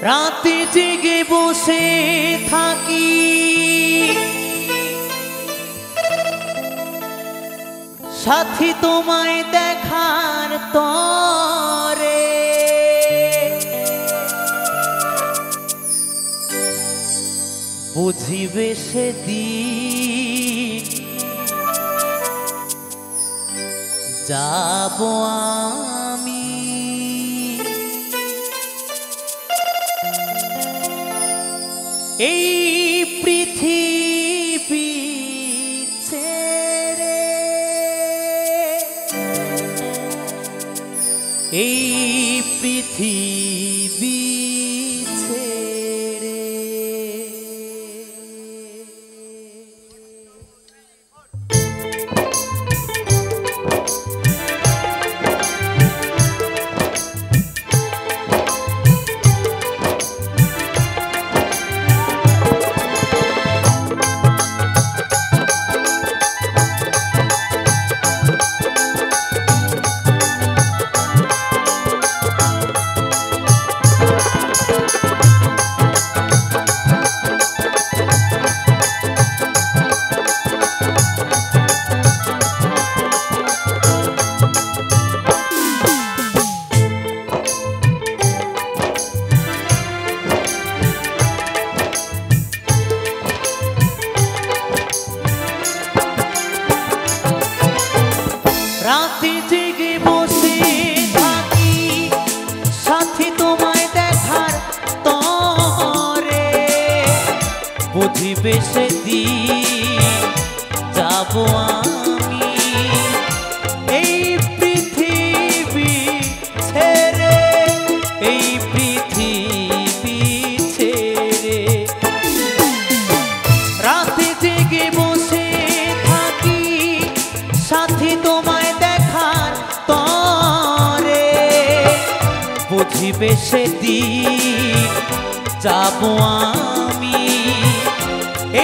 রাতে জেগে বসে থাকি সাথী তোমায় দেখার তরে, বুঝিবে সেদিন যাব আমি। এই পৃথিবী ছেড়ে, এই পৃথিবী ছেড়ে। রাতে জেগে বসে থাকি সাথী তোমায় দেখার তরে, বুঝিবে সেদিন যাব আমি। এই পৃথিবী ছেড়ে, এই পৃথিবী ছেড়ে। রাতে জেগে বসে থাকি সাথী তোমায় দেখার তরে, বুঝিবে সেদিন যাব আমি।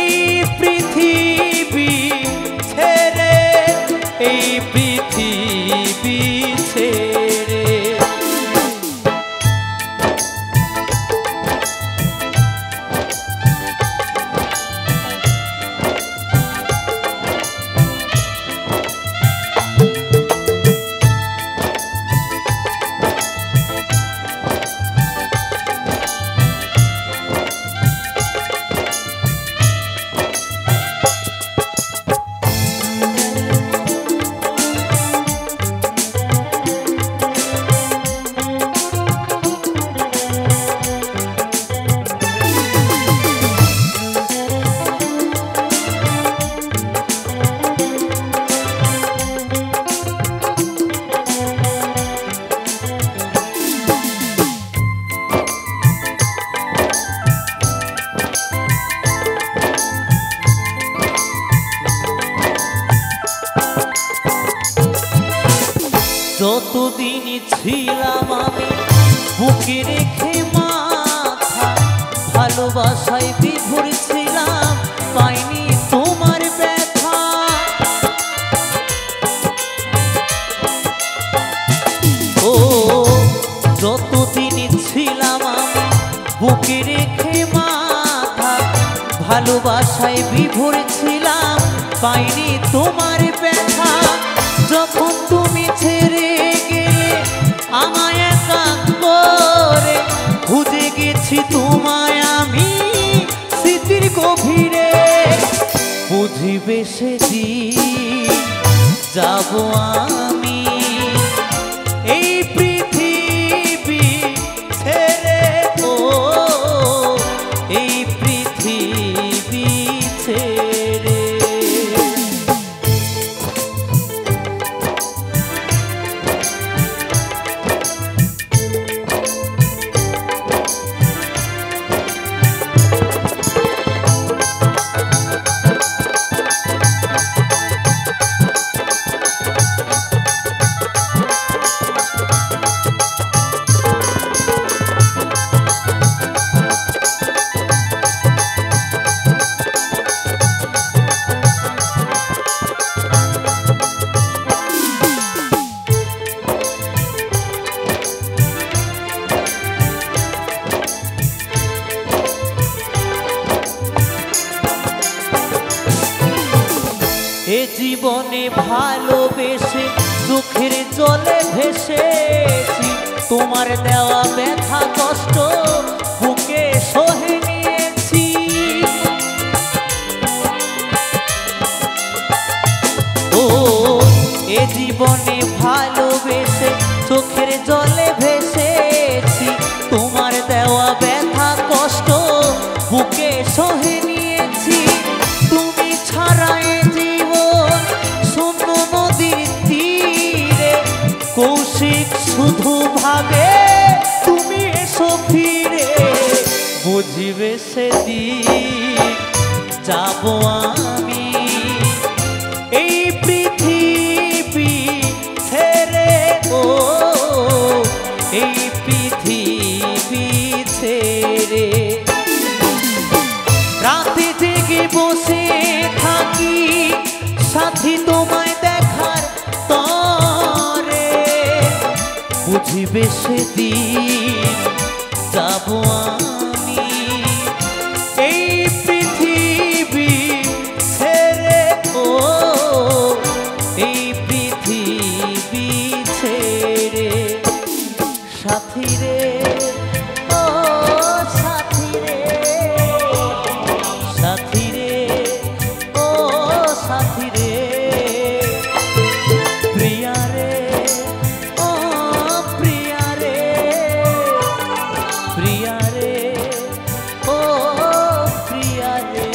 এই পৃথিবী ছেড়ে, এই পৃথিবী ছেড়ে। যতদিন ছিলাম আমি বুকে রেখে মাথা, ভালোবাসায় বিভোর ছিলাম, পাইনি তোমার ব্যথা। ও যতদিন ছিলাম আমি বুকে রেখে মাথা, ভালোবাসায় বিভোর ছিলাম, পাইনি তোমার ব্যথা। যখন তুমি ছেড়ে গেলে আমায় একা করে, খুঁজে গেছি তোমায় আমি স্মৃতির গভীরে, বুঝিবে সেদিন যাব আমি। এই পৃথিবী ছেড়ে, ও এই পৃথিবী ছেড়ে। জীবনে ভালোবেসে চোখের জলে ভেসেছি, তোমার দেওয়া ব্যথা কষ্ট বুকে সহে নিয়েছি। ও এ জীবনে ভালোবেসে চোখের জলে ভেসেছি, তোমার দেওয়া ব্যথা কষ্ট বুকে সহে নিয়েছি। তুমি ছাড়া এ জীবন শূন্য নদীর তীরে, কৌশিক শুধু ভাবে তুমি এসো ফিরে। বুঝিবে সেদিন যাব আমি এই পৃথিবী ছেড়ে, ও এই পৃথিবী ছেড়ে। রাতে জেগে বসে থাকি সাথী তোমায় দেখার তরে, বুঝিবে সেদিন যাব আমি এই পৃথিবী ছেড়ে, ও এই পৃথিবী ছেড়ে। সাথী রে ও সাথী রে, সাথী রে ও সাথী রে, প্রিয়া রে ও প্রিয়া রে, প্রিয়া রে ও প্রিয়া রে,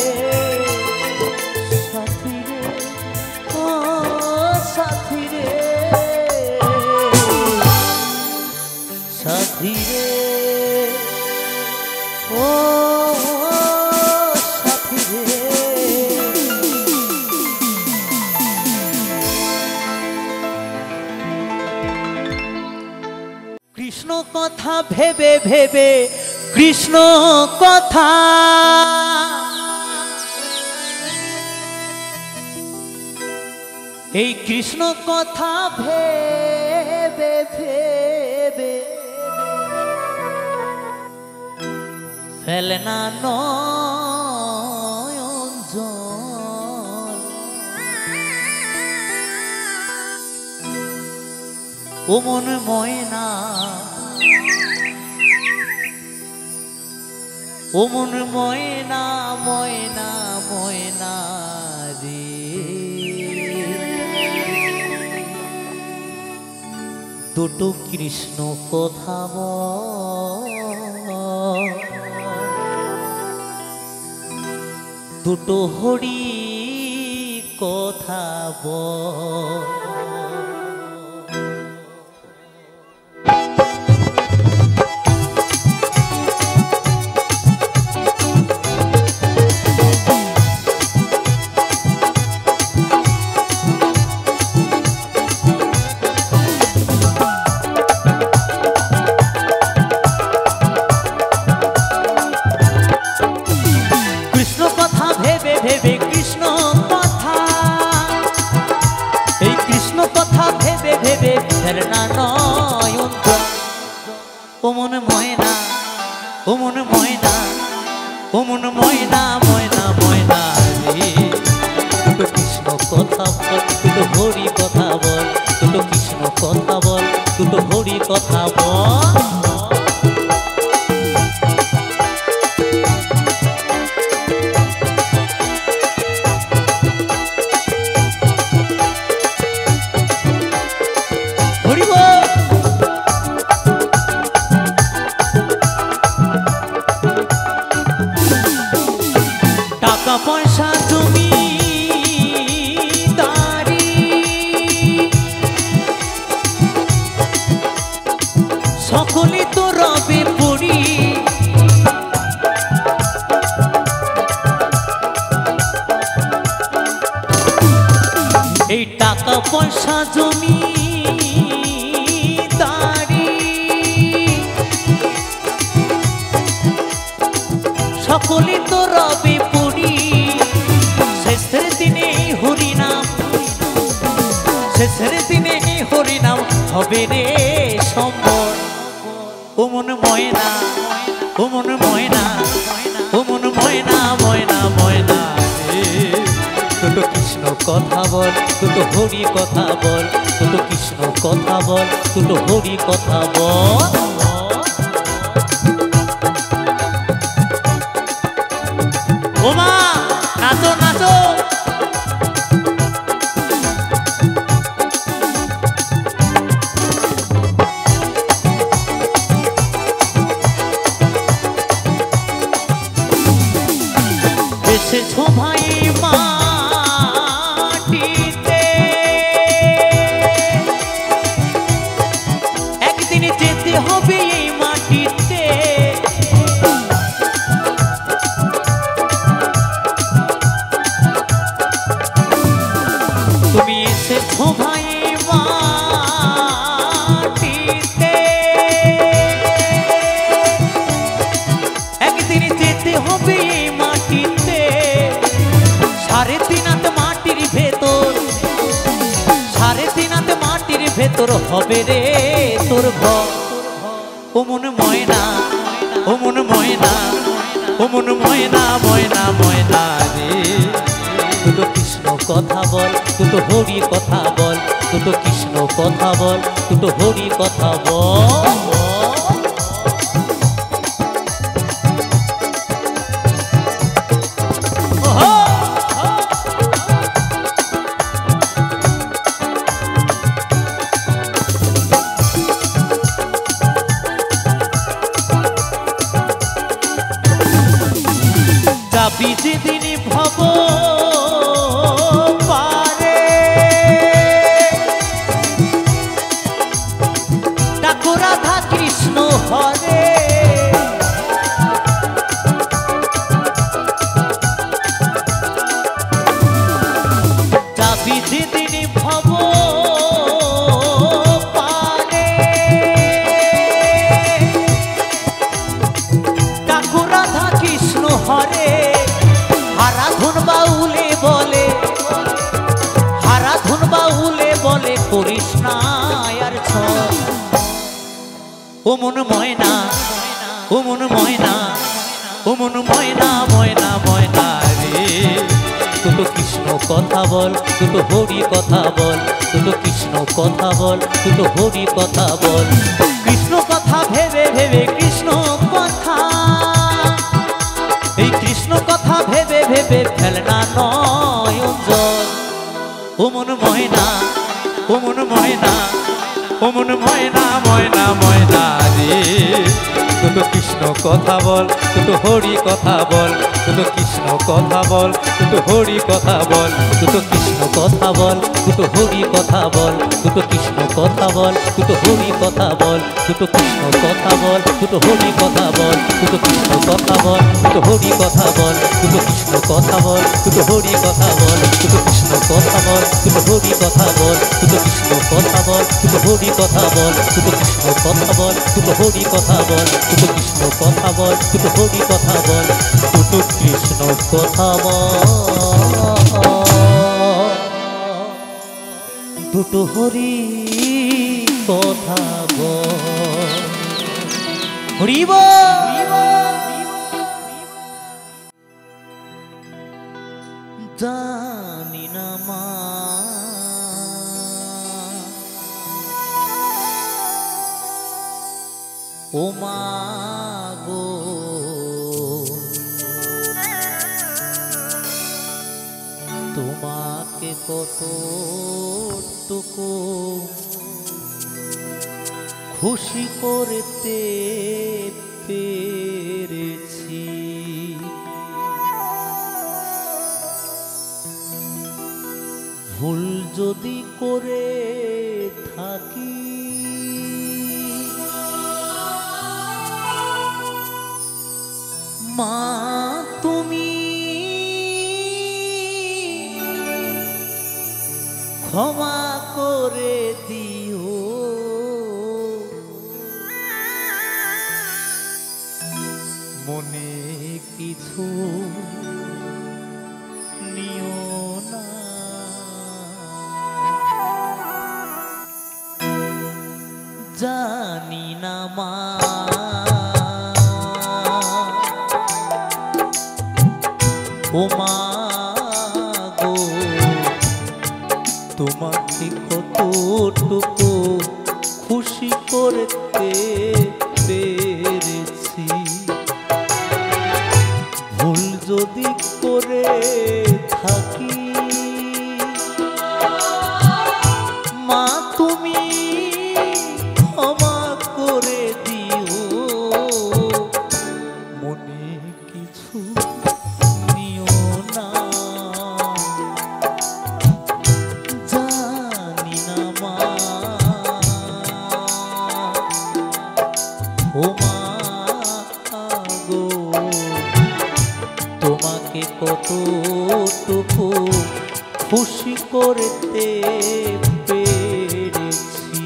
সাথী রে ও সাথী রে, সাথী রে ও সাথী রে। কৃষ্ণ কথা ভেবে ভেবে, কৃষ্ণ কথা এই কৃষ্ণ কথা ভেবে ভেবে ফেলে না নয়ন জল। ও মন ময়না, ও মন ময়না ময়না ময়না রে, দুটো কৃষ্ণ কথা বল, দুটো হরি কথা বল। ও মন ময়না, ও মন ময়না, ও মন ময়না ময়না ময়না রে, দুটো কৃষ্ণ কথা বল, দুটো হরি কথা বল, দুটো কৃষ্ণ কথা বল, দুটো হরি কথা বল। টাকা পয়সা তুমি দাঁড়ি, সকলে তো রবে পড়ি, এই টাকা পয়সা জমি দাঁড়ি, সকলে তো রবে পড়ি, শেষের দিনে হরিনাম, শেষের দিনে হরিনাম হবে রে সম্বল। ও মন ময়না, ও মন ময়না, ও মন ময়না ময়না ময়না রে, দুটো কৃষ্ণ কথা বল, দুটো হরি কথা বল, দুটো কৃষ্ণ কথা বল, দুটো হরি কথা বল। ওমা নাচো নাচো, এসেছো ভাই মাটিতে, একদিন যেতে হবে এই মাটিতে। তুমি এসেছো ভাই মাটিতে, একদিন যেতে হবে এই মাটিতে। সাড়ে তিন হাত মাটির ভেতর, সাড়ে তিন হাত মাটির ভেতর হবে রে তোর ঘর। ও মন ময়না, ও মন ময়না, ও মন ময়না, ময়না ময়না রে। দুটো কৃষ্ণ কথা বল, দুটো হরি কথা বল, দুটো কৃষ্ণ কথা বল, দুটো হরি কথা বল। যাবি যেদিন ভব পারে, ডাকো রাধা কৃষ্ণ হরে। যাবি যেদিন ভব পারে, ডাকো রাধা কৃষ্ণ হরে। হারাধন বাউলে বলে, হারাধন বাউলে বলে করিস না আর ছল। ও মন ময়না, ও মন ময়না, ও মন ময়না, ময়না ময়না রে। দুটো কৃষ্ণ কথা বল, দুটো হরি কথা বল, দুটো কৃষ্ণ কথা বল, দুটো হরি কথা বল। কৃষ্ণ কথা ভেবে ভেবে কৃষ্ণ কথা, এই কৃষ্ণ কথা ভেবে ভেবে ফেলনা নয়ন জল। ও মন ময়না, ও মন ময়না, ও মন ময়না, ময়না ময়না রে। দুটো কৃষ্ণ কথা বল, দুটো হরি কথা বল, দুটো কৃষ্ণ কথা বল, দুটো হরি কথা বল, দুটো কৃষ্ণ কথা বল, দুটো হরি কথা বল, দুটো কৃষ্ণ কথা বল, দুটো হরি কথা বল, দুটো কৃষ্ণ কথা বল, দুটো হরি কথা বল, দুটো কৃষ্ণ কথা বল, দুটো হরি কথা বল, দুটো কৃষ্ণ কথা বল, দুটো হরি কথা বল, দুটো কৃষ্ণ কথা বল, দুটো হরি কথা বল, দুটো কৃষ্ণ কথা বল, দুটো হরি কথা বল, দুটো কৃষ্ণ কথা বল, দুটো হরি কথা বল, দুটো কৃষ্ণ কথা বল, দুটো হরি কথা বল, দুটো কৃষ্ণ কথা বল, দুটো হরি কথা বল। হরি বল। জানি না মা ও মা গো, তোমাকে কতটুকু খুশি করতে পেরেছি। ভুল যদি করে থাকি মা তুমি ক্ষমা করে দিও। মনে কিছু নিও না, জানি না মা ও মা গো, তোমাকে কতটুকু খুশি করতে পেরেছি। ভুল যদি করে থাকি মা তুমি ক্ষমা করে দিও, মনে কিছু নিও না। জানি না মা ও মা গো, তোমাকে কতটুকু খুশি করতে পেরেছি।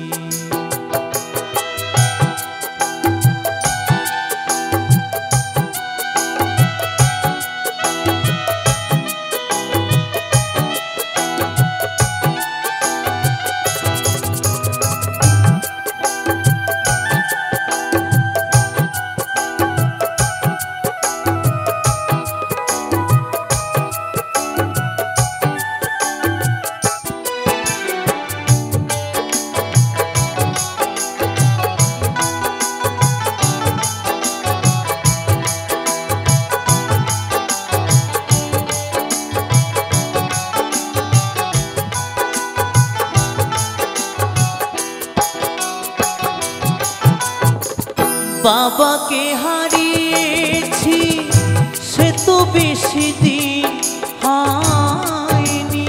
বাবাকে হারিয়েছি সে তো বেশি দিন হয়নি,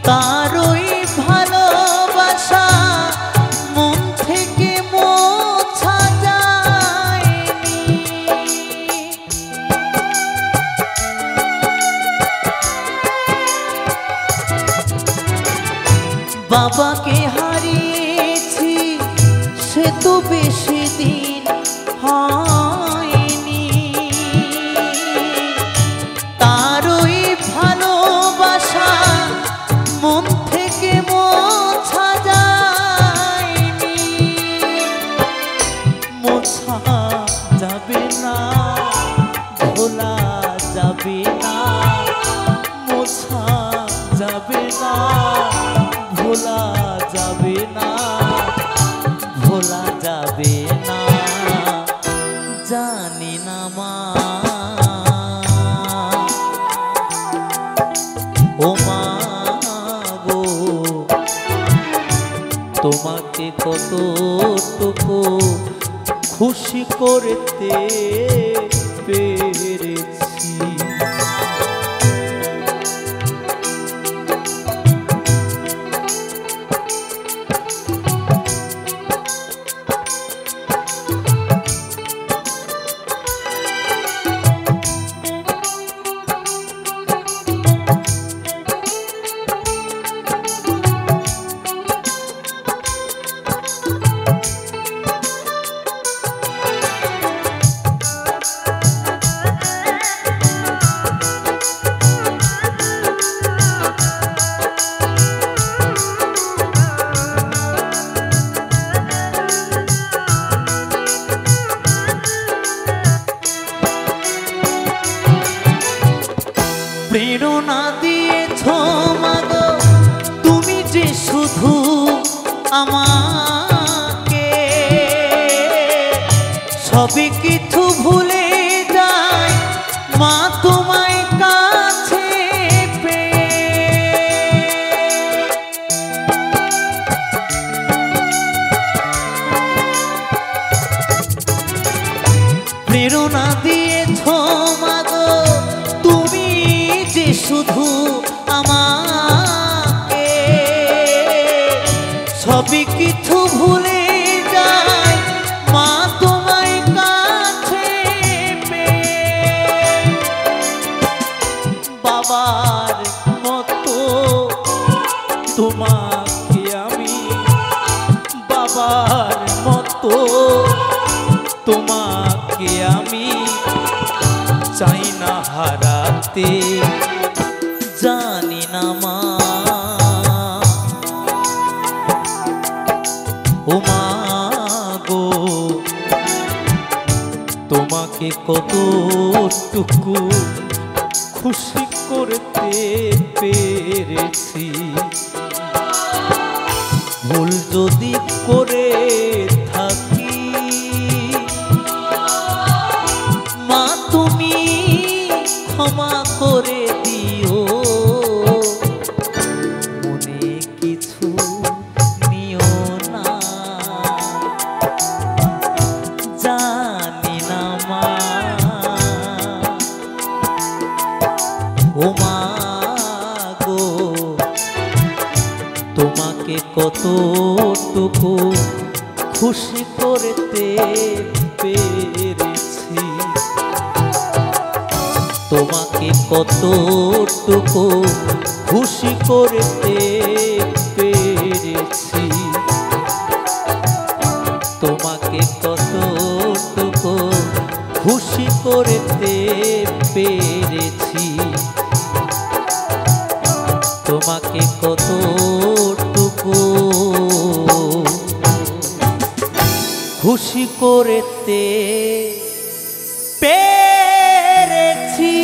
তারই ভালোবাসা মন থেকে মোছা যায়নি। বাবাকে হারিয়েছি সে তো বেশি দিন হয়নি, তারই ভালোবাসা মন থেকে মোছা যায়নি। মোছা যাবে না, ভোলা যাবে না, মোছা যাবে না, ভোলা যাবে না, ভোলা যাবে না। জানি না মা ও মা গো, তোমাকে কতটুকু খুশি করতে পেরেছি। প্রেরণা দিয়েছ মাগো তুমি যে শুধু আমাকে, সবই কিছু ভুলে যায় মা তোমায় কাছে পেয়ে। প্রেরণা দিয়েছ মাগো তুমি যে শুধু আমাকে, সবই কিছু ভুলে যায় মা তোমায় কাছে পেয়ে। বাবার মতো তোমাকে আমি, বাবার মতো তোমাকে আমি চাই না হারাতে। জানি না মা ও মা গো, তোমাকে কতটুকু খুশি করতে পেরেছি। ভুল যদি করে থাকি মা তুমি ক্ষমা করে দিও, মনে কিছু নিও না। জানি না মা ও মা গো তোমাকে কতটুকু খুশি করতে পেরেছি, তোমাকে কতটুকু খুশি করতে পেরেছি, তোমাকে কতটুকু খুশি করতে পেরেছি, তোমাকে কতটুকু খুশি করতে পেরেছি।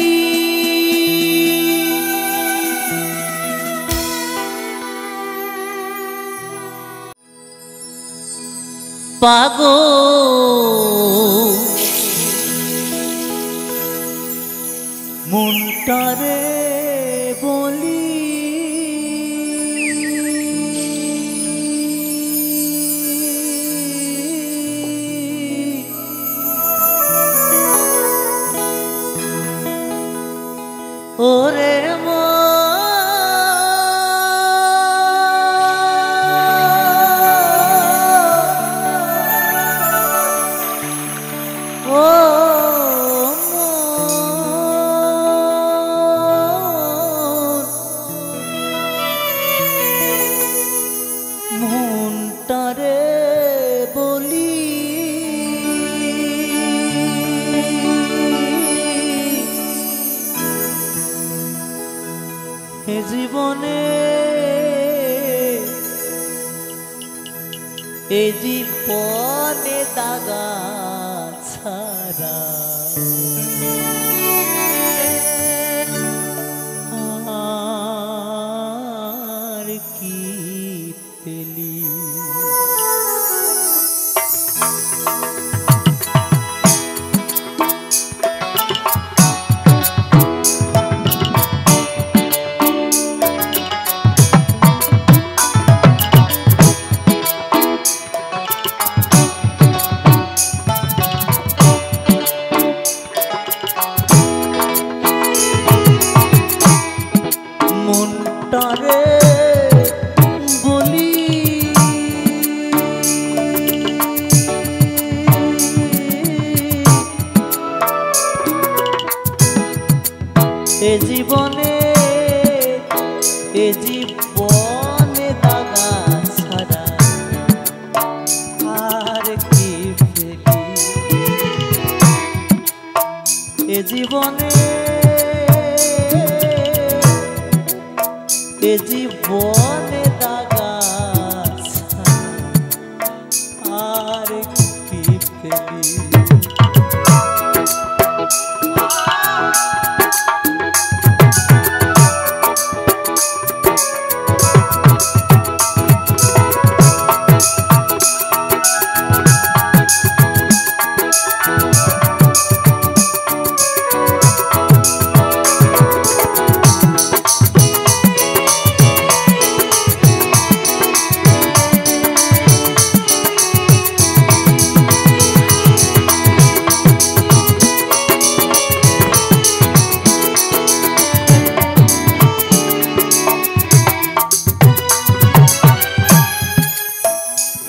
পাগল মনটারে বলি ওরে মনটারে বলি এ জীবনে দাগা ছাড়া আর কি পেলি। মনটারে বলি এ জীবনে দাগা ছাড়া আর কি পেলি। এ জীবনে দাগা আর কি পেলি।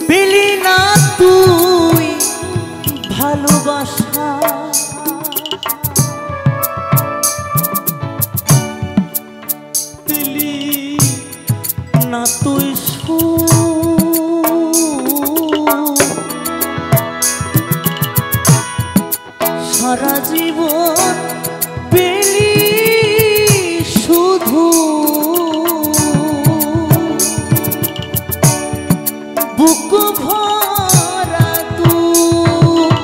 পেলি না তুই ভালোবাসা, পেলি না তুই সারা জীবন পেলি শুধু বুক ভরা দুঃখ।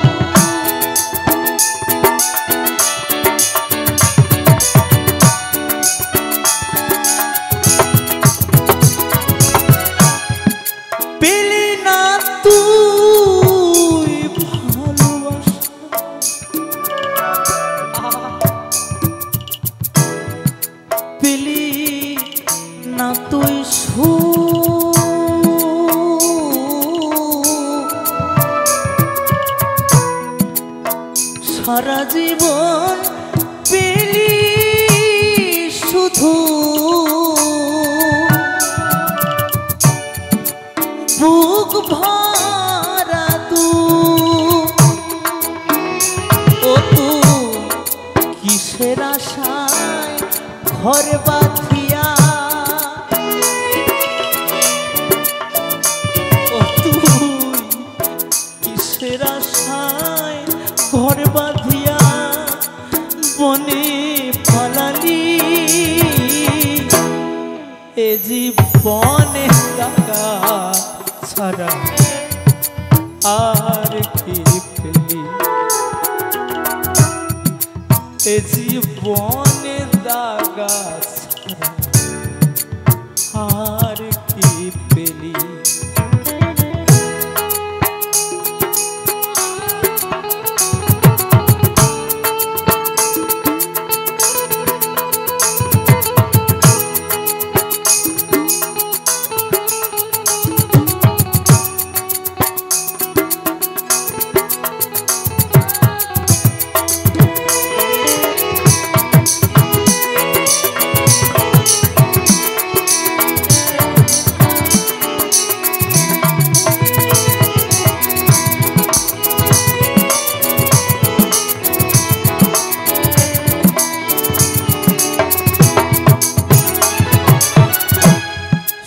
সারা জীবন পেলি শুধু বুক ভরা তু ও তু কিসের আশায় ঘর বাঁধিয়া ও তুই কিসের আশায় ঘর বাঁধিয়া বনে পালালি এ জীবনে টাকা ছাড়া আর কি পেলি এ জীবনে দাগা ছাড়া আর কি পেলি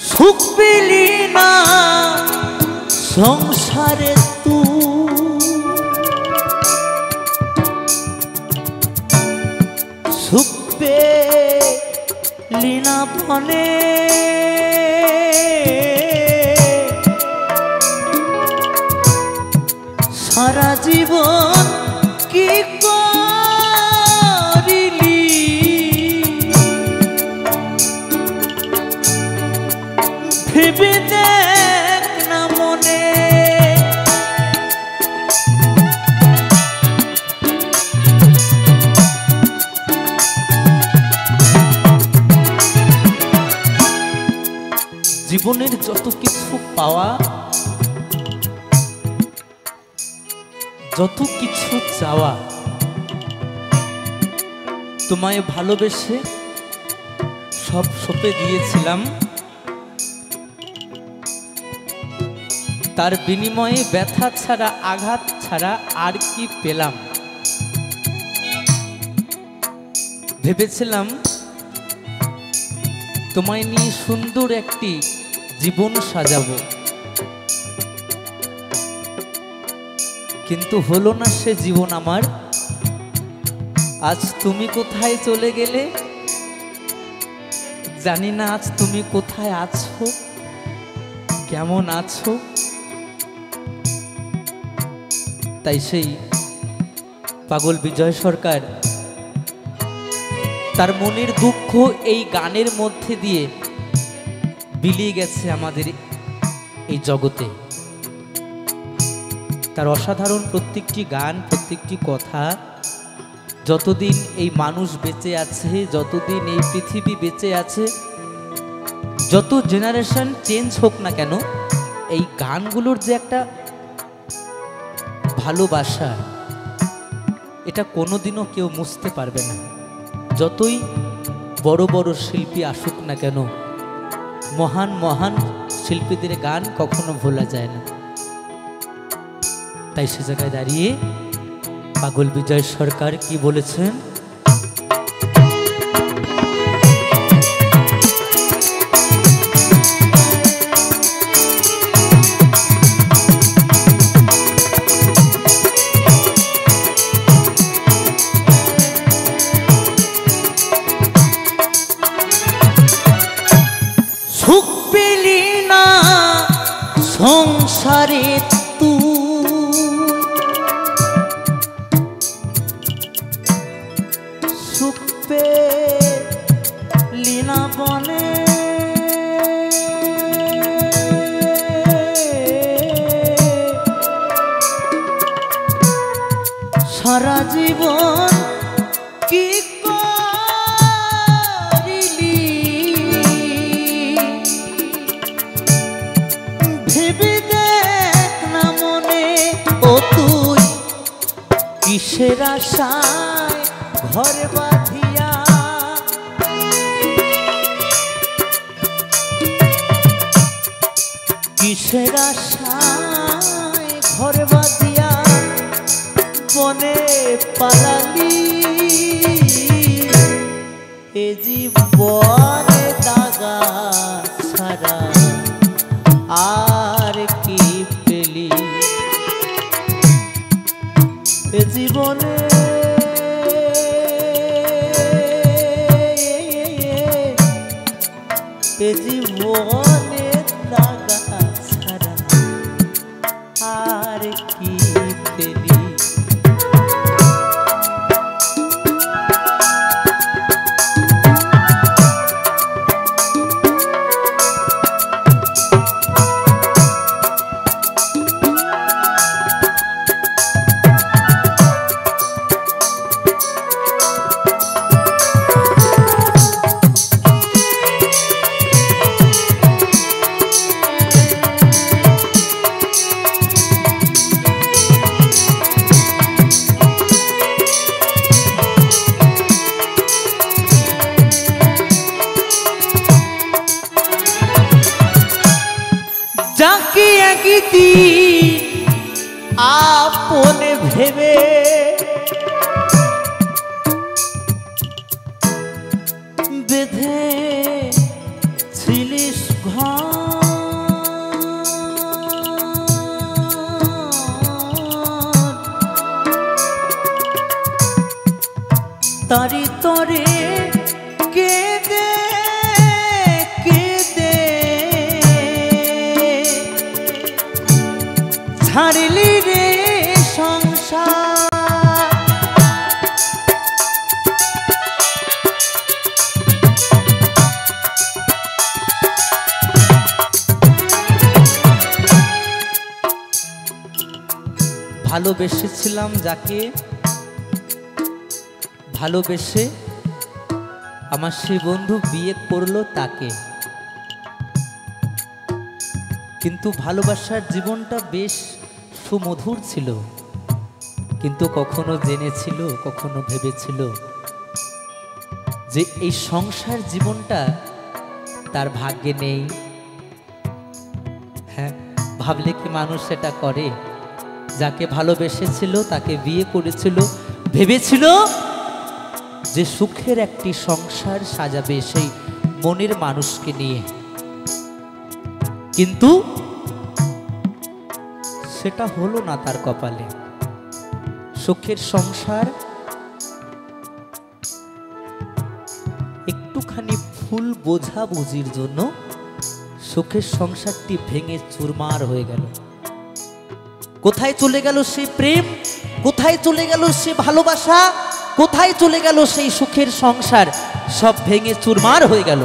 সুখ পেলি না সংসারে তু সুখ পেলি না ফলে সারা জীবন কি করিলি ভেবে দেখ না মনে জীবনের যত কিছু পাওয়া যত কিছু চাওয়া তোমায় ভালোবেসে সব সঁপে দিয়েছিলাম তার বিনিময়ে ব্যথা ছাড়া আঘাত ছাড়া আর কি পেলাম ভেবেছিলাম তোমায় নিয়ে সুন্দর একটি জীবন সাজাবো কিন্তু হলো না সে জীবন আমার আজ তুমি কোথায় চলে গেলে জানি না আজ তুমি কোথায় আছো কেমন আছো তাই সেই পাগল বিজয় সরকার তার মনের দুঃখ এই গানের মধ্যে দিয়ে বিলিয়ে গেছে আমাদের এই জগতে তার অসাধারণ প্রত্যেকটি গান প্রত্যেকটি কথা যতদিন এই মানুষ বেঁচে আছে যতদিন এই পৃথিবী বেঁচে আছে যত জেনারেশন চেঞ্জ হোক না কেন এই গানগুলোর যে একটা ভালোবাসা এটা কোনোদিনও কেউ মুছতে পারবে না যতই বড় বড় শিল্পী আসুক না কেন মহান মহান শিল্পীদের গান কখনো ভোলা যায় না তাই সে জায়গায় দাঁড়িয়ে পাগল বিজয় সরকার কি বলেছেন সুখ পেলি না সংসারে সুখ পেলি না বনে সারা জীবন কি করিলি ভেবে দেখ না মনে ও তুই কিসের আশায় ঘর বাঁধিয়া কিসের আশায় ঘর বাঁধিয়া বনে পালালি এ জীবনে দাগা ছাড়া আর কি পেলি এ জীবনে এ জীবনে দাগা ছাড়া আর কি পেলি যাকে একদিন আপনে ভেবে বেঁধে ছিলিস তারি তরে কেঁদে কেঁদে ছাড়লি রে সংসার ভালোবেসেছিলাম যাকে ভালোবেসে আমার সেই বন্ধু বিয়ে করলো তাকে কিন্তু ভালোবাসার জীবনটা বেশ সুমধুর ছিল কিন্তু কখনো জেনেছিল কখনো ভেবেছিল যে এই সংসার জীবনটা তার ভাগ্যে নেই হ্যাঁ ভাবলে কি মানুষ সেটা করে যাকে ভালোবেসেছিল তাকে বিয়ে করেছিল ভেবেছিল যে সুখের একটি সংসার সাজাবে সেই মনের মানুষকে নিয়ে কিন্তু সেটা হলো না তার কপালে সুখের সংসার একটুখানি ভুল বোঝাবুঝির জন্য সুখের সংসারটি ভেঙে চুরমার হয়ে গেল কোথায় চলে গেল সেই প্রেম কোথায় চলে গেল সে ভালোবাসা কোথায় চলে গেল সেই সুখের সংসার সব ভেঙে চুরমার হয়ে গেল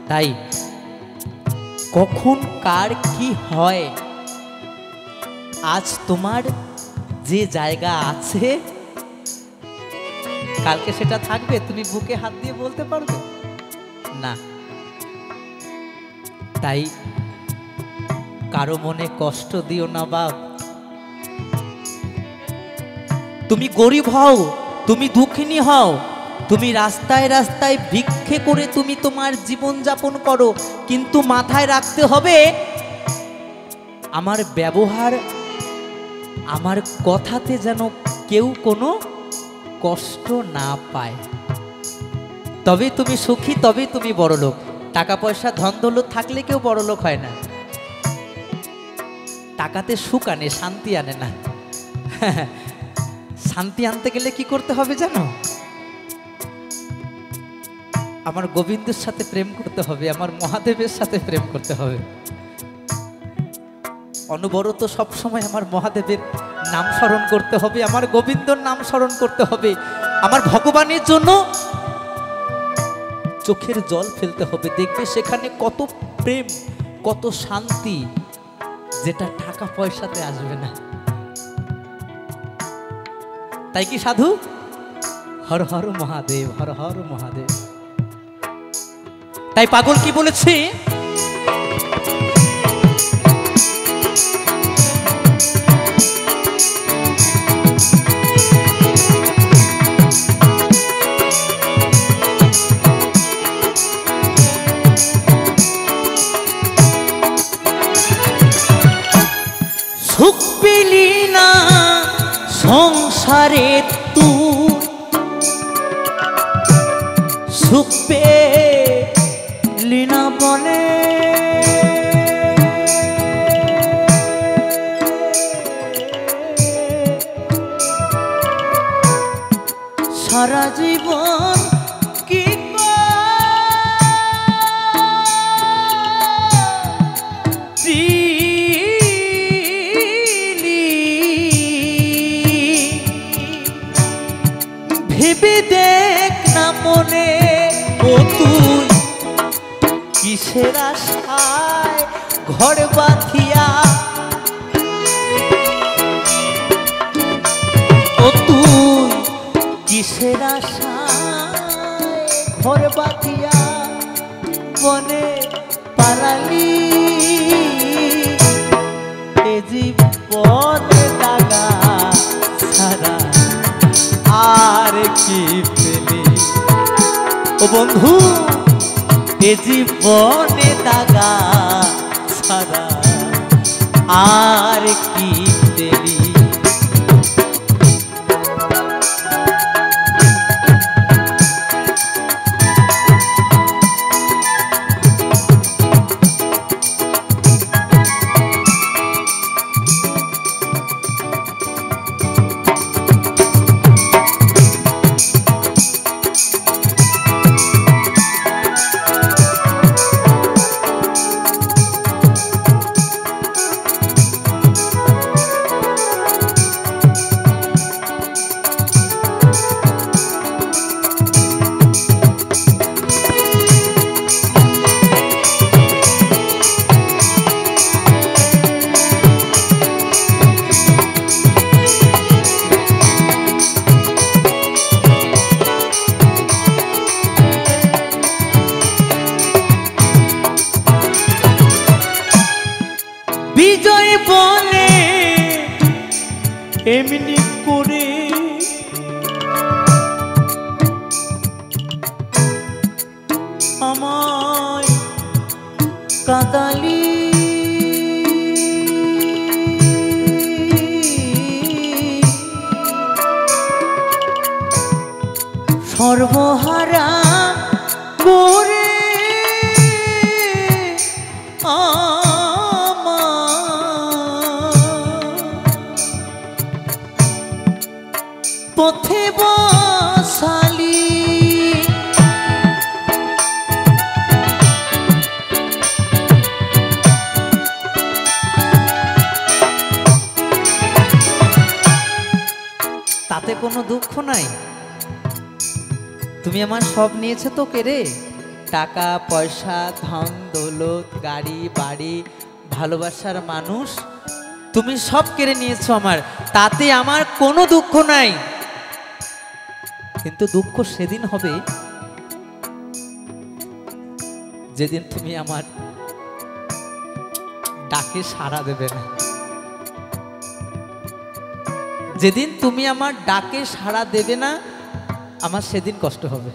তাই কখন কার কি হয় আজ তোমার যে জায়গা আছে কালকে সেটা থাকবে তুমি বুকে হাত দিয়ে বলতে পারবে না তাই কারো মনে কষ্ট দিও না বাপ তুমি গরিব হও তুমি দুঃখিনী হও তুমি রাস্তায় রাস্তায় ভিক্ষে করে তুমি তোমার জীবন যাপন করো কিন্তু মাথায় রাখতে হবে আমার ব্যবহার আমার কথাতে যেন কেউ কোনো কষ্ট না পায় তবে তুমি সুখী তবে তুমি বড়লোক টাকা পয়সা ধন দৌলত থাকলে কেউ বড়লোক হয় না টাকাতে সুখ আনে শান্তি আনে না শান্তি আনতে গেলে কি করতে হবে জানো আমার গোবিন্দের সাথে প্রেম করতে হবে আমার মহাদেবের সাথে প্রেম করতে হবে অনবরত সব সময় আমার মহাদেবের নাম স্মরণ করতে হবে আমার গোবিন্দর নাম স্মরণ করতে হবে আমার ভগবানের জন্য চোখের জল ফেলতে হবে দেখবে সেখানে কত প্রেম কত শান্তি যেটা টাকা পয়সাতে আসবে না তাই কি সাধু হর হর মহাদেব হর হর মহাদেব তাই পাগল কি বলেছে সংসারে তুই সুখ পেলি না বলে সারা জীবন কি ভেবে দেখ না মনে ও তুই কিসের আশায় ঘর বাঁধিয়া ও তুই কিসের আশায় ঘর বাঁধিয়া বনে পালালি এ জীবনে দাগা ছাড়া আর কি পেলি ও বন্ধু এ জীবনে দাগা ছাড়া আর কি পেলি বিজয় বলে এমনি করে আমায় কাঁদালি সর্বহারা করে পথে বসালি তাতে কোনো দুঃখ নাই তুমি আমার সব নিয়েছো তো কেড়ে টাকা পয়সা ধন দৌলত গাড়ি বাড়ি ভালোবাসার মানুষ তুমি সব কেড়ে নিয়েছো আমার তাতে আমার কোনো দুঃখ নাই কিন্তু দুঃখ সেদিন হবে যেদিন তুমি আমার ডাকে সাড়া দেবে না যেদিন তুমি আমার ডাকে সাড়া দেবে না আমার সেদিন কষ্ট হবে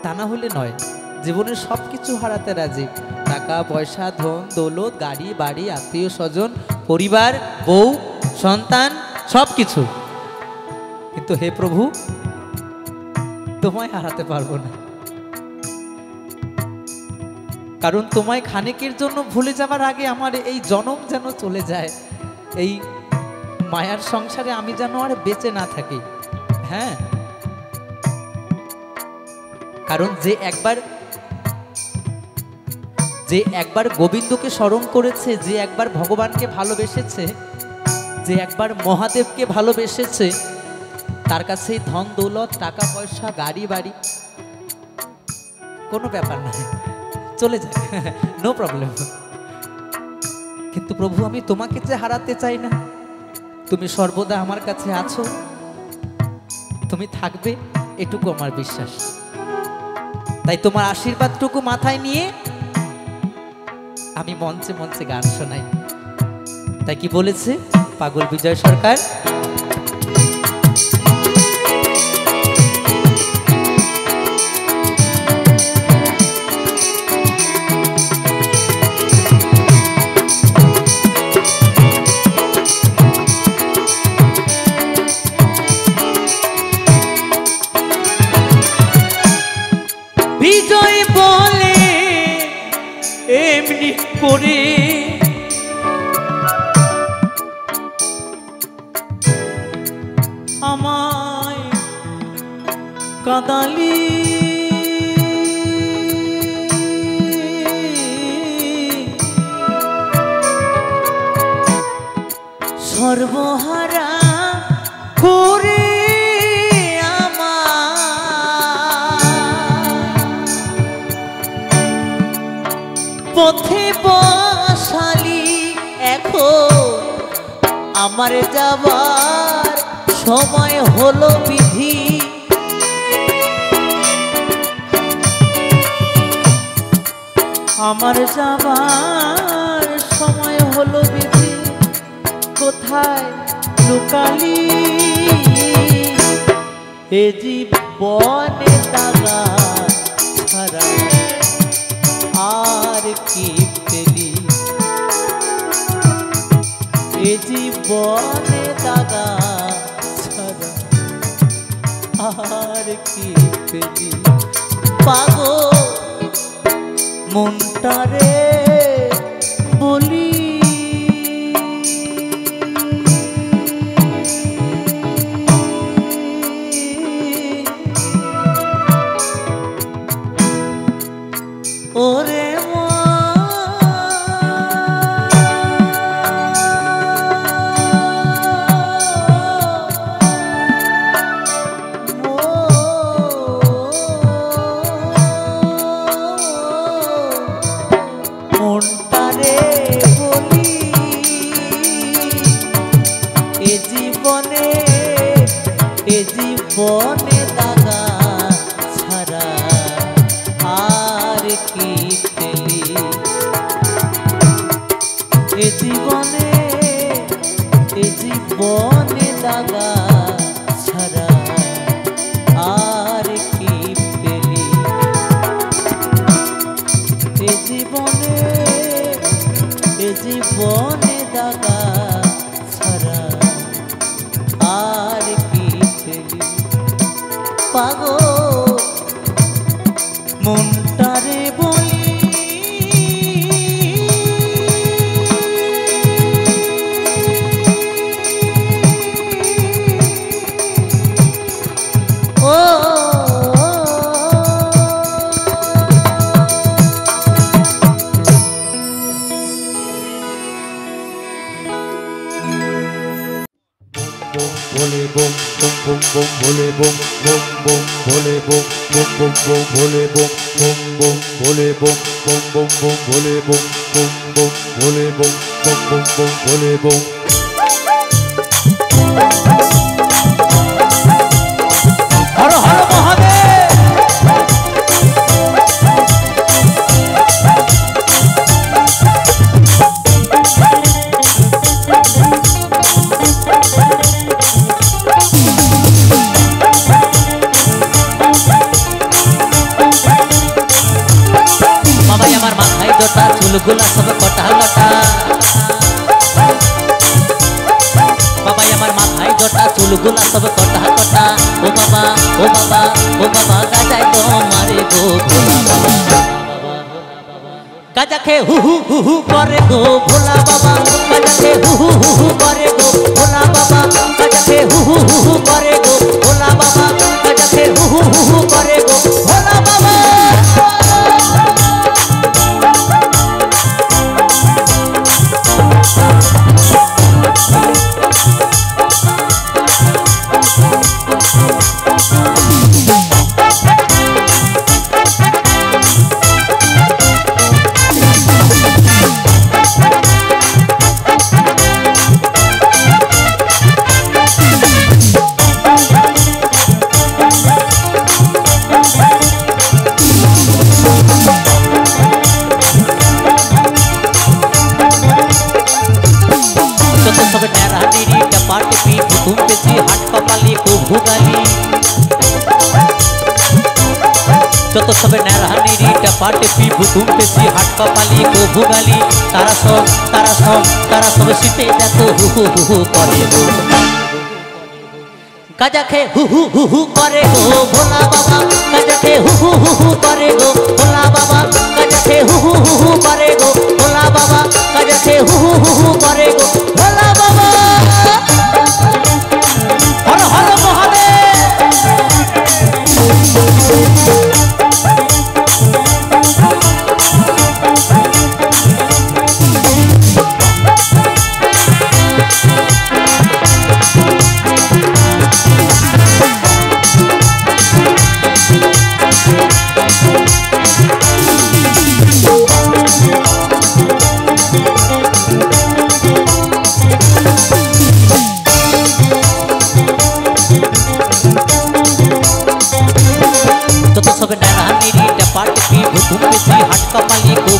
তা না হলে নয় জীবনের সবকিছু হারাতে রাজি টাকা পয়সা ধন দৌলত গাড়ি বাড়ি আত্মীয় স্বজন পরিবার বউ সন্তান সবকিছু কিন্তু হে প্রভু তোমায় হারাতে পারবো না কারণ তোমায় খানিকের জন্য ভুলে যাবার আগে আমার এই জনম যেন চলে যায় এই মায়ার সংসারে আমি যেন আর বেঁচে না থাকি হ্যাঁ কারণ যে একবার গোবিন্দকে স্মরণ করেছে যে একবার ভগবানকে ভালোবেসেছে যে একবার মহাদেবকে ভালোবেসেছে তার কাছে ধন দৌলত টাকা পয়সা গাড়ি বাড়ি কোনো ব্যাপার না চলে যায় নো প্রবলেম কিন্তু প্রভু আমি তোমাকে যে হারাতে চাই না তুমি সর্বদা আমার কাছে আছো তুমি থাকবে এটুকু আমার বিশ্বাস তাই তোমার আশীর্বাদটুকু মাথায় নিয়ে আমি মঞ্চে মঞ্চে গান শোনাই তাই কি বলেছে পাগল বিজয় সরকার করে আমায় কাঁদালি সর্বহারা করে পথে বসালি এখন আমার যাবার সময় হলো বিধি আমার যাবার সময় হলো বিধি কোথায় লুকালি এ জীবনে দাগা ছাড়া আর কি পেলি এ জীবনে দাগা ছাড়া আর কি পেলি পাগো মনটারে বলি ওরে মনটারে বলি এ জীবনে দাগা ছাড়া আর কি পেলি এ জীবনে দাগা ছাড়া আর কি পেলি এ জীবনে দাগা ছাড়া আর কি পেলি পাগো মনটারে বলি ও भोले बम बम बम बम भोले बम बम बम भोले बम बम बम बम भोले बम बम बम भोले बम बम बम बम भोले बम बम बम भोले बम बम बम बम भोले बम हर हर महादेव चुलगुला सब कटा लटा बाबा আমার মাথায় জটা চুলগুলা सब कटा कटा ओ बाबा ओ बाबा ओ बाबा गाजाय तो मारे गो भोला बाबा गाजा खे हु हु करे गो भोला बाबा गाजा खे हु करे गो भोला बाबा गाजा खे हु करे गो भोला बाबा गाजा खे हु करे गो भोला बाबा যত সবে নেরাহানি রিটা পাটে পি ভুতুম পেছি হাট কপালি কো ভুগালি তারা সব শীতে দেখো হু হু করে গো গাজা খে হু করে গো ভোলা বাবা গাজা খে হু করে গো ভোলা বাবা গাজা খে হু করে গো ভোলা বাবা গাঁজা খেয়ে হু হু হু হু করে গো ভোলা বাবা। হর হর মহাদেব।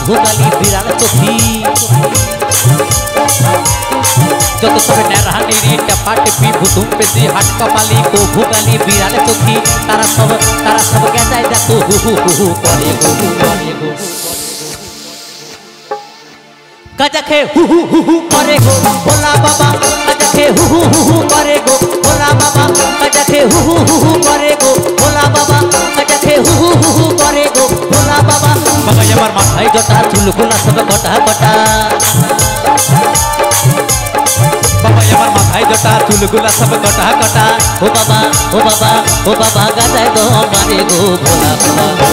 ভোগালি বিড়াল চোখি যত সব নেরহানিরি টাপাটিপি ভুতুম পেশি হাট কপালি কো ভোগালি বিড়াল চোখি তারা সব গেজায় যা তো হু হু হু হু করে গো করে গো গাঁজা খেয়ে হু হু হু হু করে গো ভোলা বাবা। গাঁজা খেয়ে হু হু হু হু করে গো ভোলা বাবা। গাঁজা খেয়ে হু হু হু হু করে গো ভোলা বাবা। গাঁজা খেয়ে হু হু হু হু করে গো ভোলা বাবা। বাবা আমার মাথায় জটা চুলগুলা সব কটা কটা। বাবা আমার মাথায় জটা চুলগুলা সব কটা কটা। ও বাবা ও বাবা ও বাবা গাঁজায় তো মারে গো ভোলা বাবা।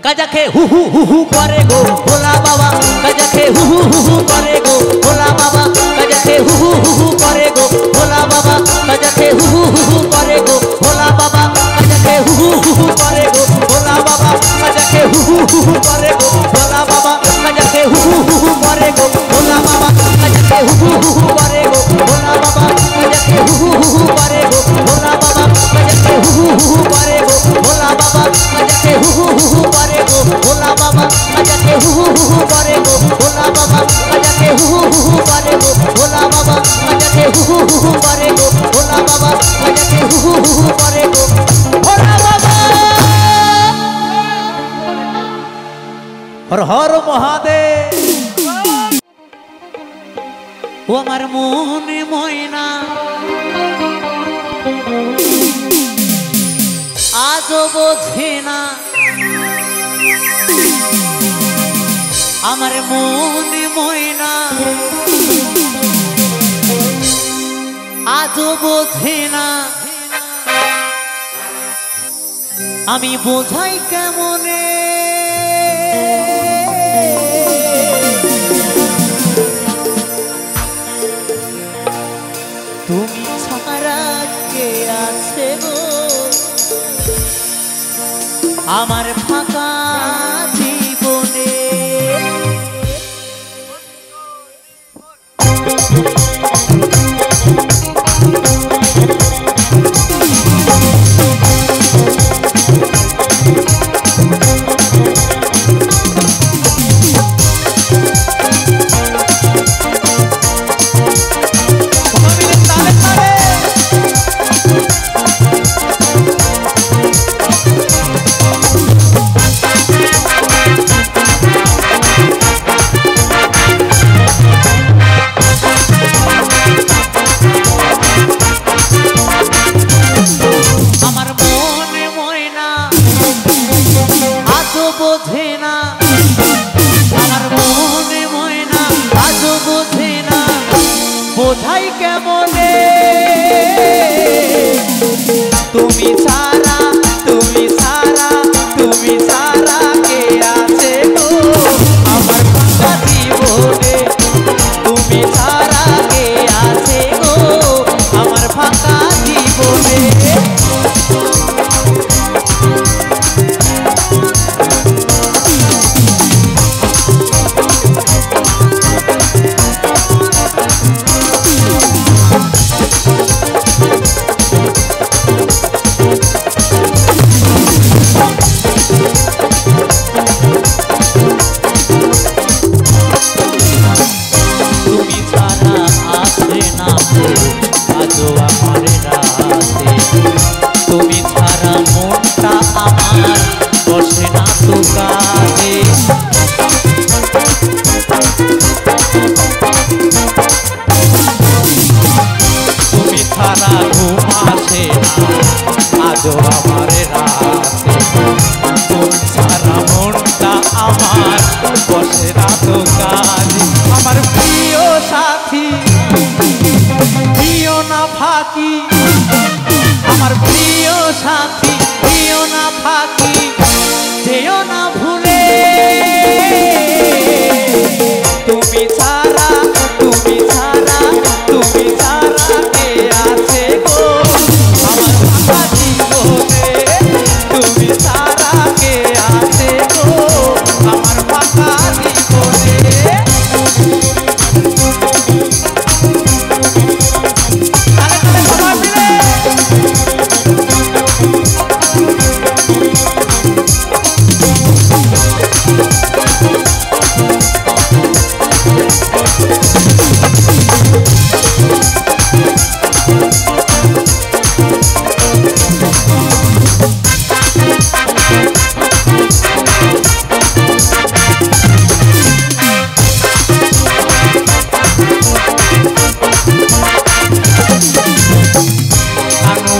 গাঁজা খেয়ে হু হু হু হু করে গো ভোলা বাবা। গাঁজা খেয়ে হু হু হু হু করে গো ভোলা বাবা। গাঁজা খেয়ে হু হু হু হু করে গো ভোলা বাবা। গাঁজা খেয়ে হু হু হু হু করে গো ভোলা বাবা। গাঁজা খেয়ে হু হু হু হু করে গো ভোলা বাবা। গাঁজা খেয়ে হু হু হু হু করে গো ভোলা বাবা। গাঁজা খেয়ে হু হু হু হু করে গো ভোলা বাবা। গাঁজা খেয়ে হু হু হু হু করে গো ভোলা বাবা। গাঁজা খেয়ে হু হু হু হু করে গো ভোলা বাবা। গাঁজা খেয়ে হু হু হু হু করে গো ভোলা বাবা। গাঁজা খেয়ে হু হু হু হু করে গো ভোলা বাবা। গাঁজা খেয়ে হু হু হু হু করে গো ভোলা বাবা। গাঁজা খেয়ে হু হু হু হু করে গো ভোলা বাবা। গাঁজা খেয়ে হু হু হু হু করে গো ভোলা বাবা। গাঁজা খেয়ে হু হু হু হু করে গো ভোলা বাবা। হর হর মহাদেব। ও আমার মনে ময়না আজও বোঝে না। আমার মনে ময়না আজও বোঝে না। আমি বোঝাই কেমনে তুমি ছাড়া কে আছে গো আমার ফাঁকা জীবনে। বোঝাই কেমনে তুমি ছাড়া তুমি ছাড়া তুমি ছাড়া কে আছে গো আমার ফাঁকা জীবনে। তুমি ছাড়া কে আছে গো আমার ফাঁকা জীবনে। তুমি ছাড়া মনটা আমার বসে না তো কাজে। তুমি ছাড়া ঘুম আসে না আজও আমার রাতে। তুমি ছাড়া মনটা আমার বসে না তো কাজে। থাকি আমার প্রিয় সাথী প্রিয় না থাকি যেও না ভুলে তুমি ছাড়া তুমি ছাড়া তুমি ছাড়া কে আছে গো আমার ফাঁকা জীবনে তুমি ছাড়া কে আছে গো আমার ফাঁকা জীবনে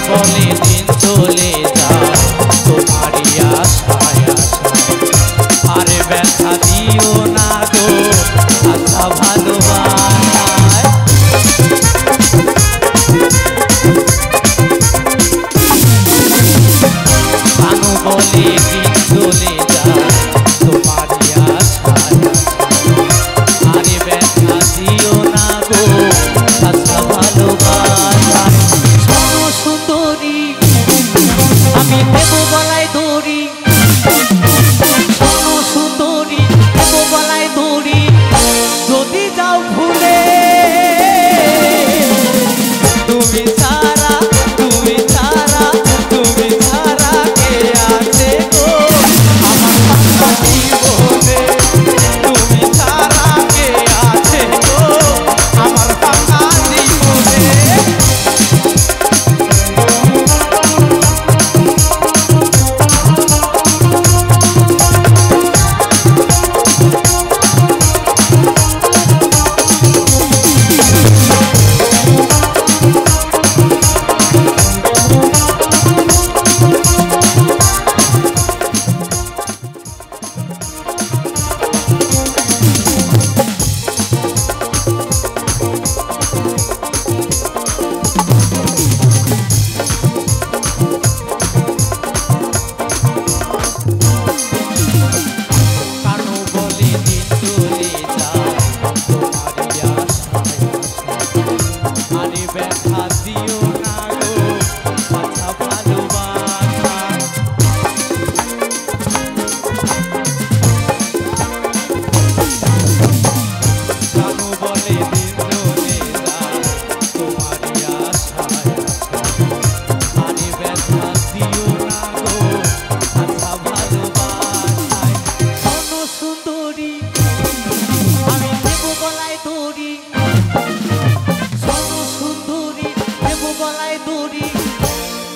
বলে দিন চলে যায় তোমারই আশায় আশায় আর ব্যথা দিও না গো আশা ভালোবাসায় কানু বলে দিন চলে যায় তোমারই আশায় আশায় আর ব্যথা দিও না গো আশা ভালোবাসায় সুন্দরী আমি দেব গলায় দড়ি শোনো সুন্দরী দেব গলায় দড়ি যদি যাও ভুলে তুমি ছাড়া তুমি ছাড়া তুমি ছাড়া কে আছে গো আমার ফাঁকা জীবনে তুমি ছাড়া কে আছে গো আমার ফাঁকা জীবনে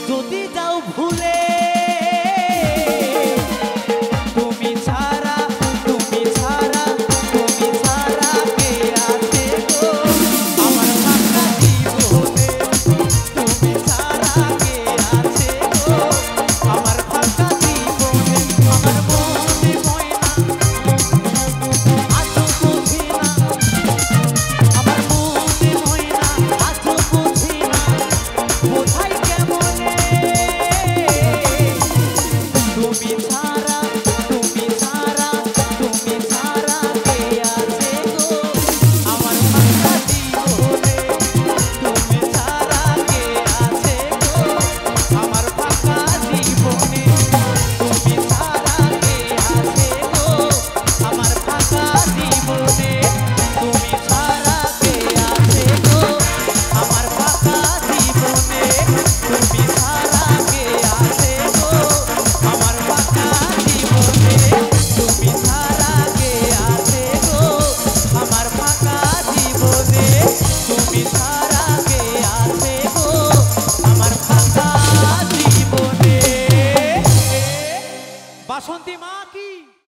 যদি যাও ভুলে তুমি ছাড়া তুমি ছাড়া তুমি ছাড়া কে আছে গো আমার ফাঁকা জীবনে তুমি ছাড়া কে আছে গো আমার ফাঁকা জীবনে আমার মনে ময়না আজও বুঝি না আমার মনে ময়না আজও বুঝি না কোথায় কেমনে তুমি ছাড়া তুমি ছাড়া তুমি ছাড়া কে আছে গো আমার ফাঁকা জীবনে তুমি ছাড়া কে আছে গো আমার ফাঁকা জীবনে তুমি ছাড়া কে আছে গো আমার ফাঁকা জীবনে তুমি ছাড়া কে আছে গো আমার ফাঁকা জীবনে তুমি ছাড়া কে আছে গো আমার ফাঁকা জীবনে তুমি ছাড়া কে আছে গো আমার ফাঁকা জীবনে তুমি ছাড়া কে আছে গো আমার ফাঁকা জীবনে বাসন্তী মা কি